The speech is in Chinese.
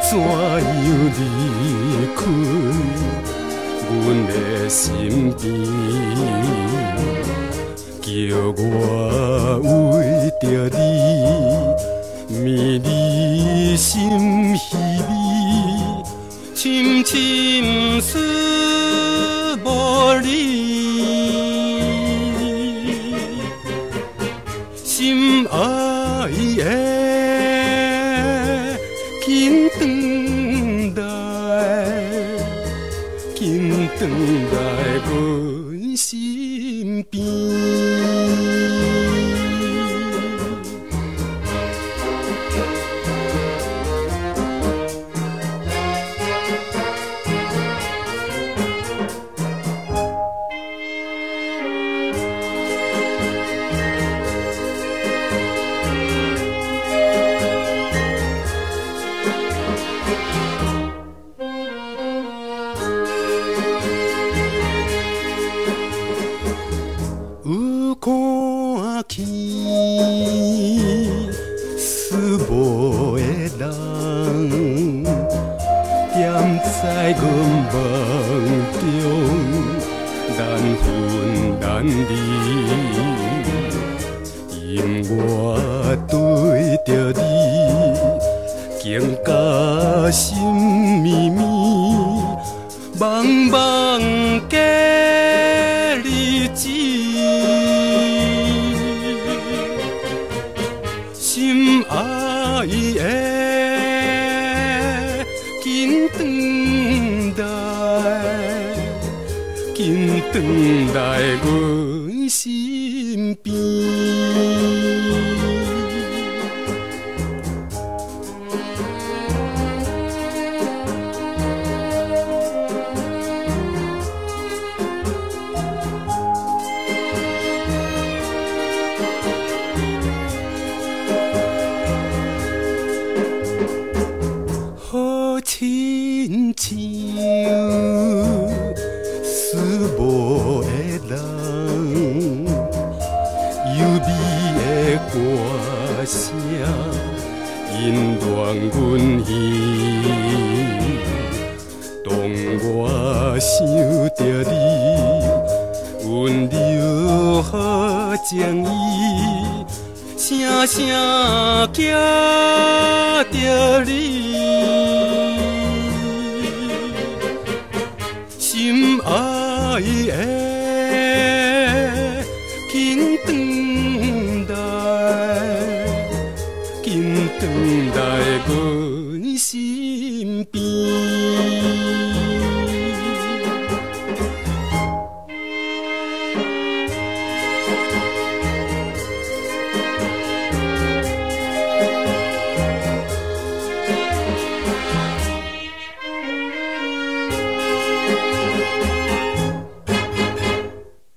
怎样离开阮的身边？叫我为着你，迷离心稀微，深深思无你。心爱的，紧转来，紧转来阮身边。有看见思慕的人，踮在阮梦中，难分难离。因我对着你，更加心绵绵，茫茫假日子。心爱的，紧转来，紧转来阮身边。亲像思慕的人，优美的歌声引乱阮耳。当我想着你，温柔好情意，声声寄着你。心爱的，紧转来，紧转来阮。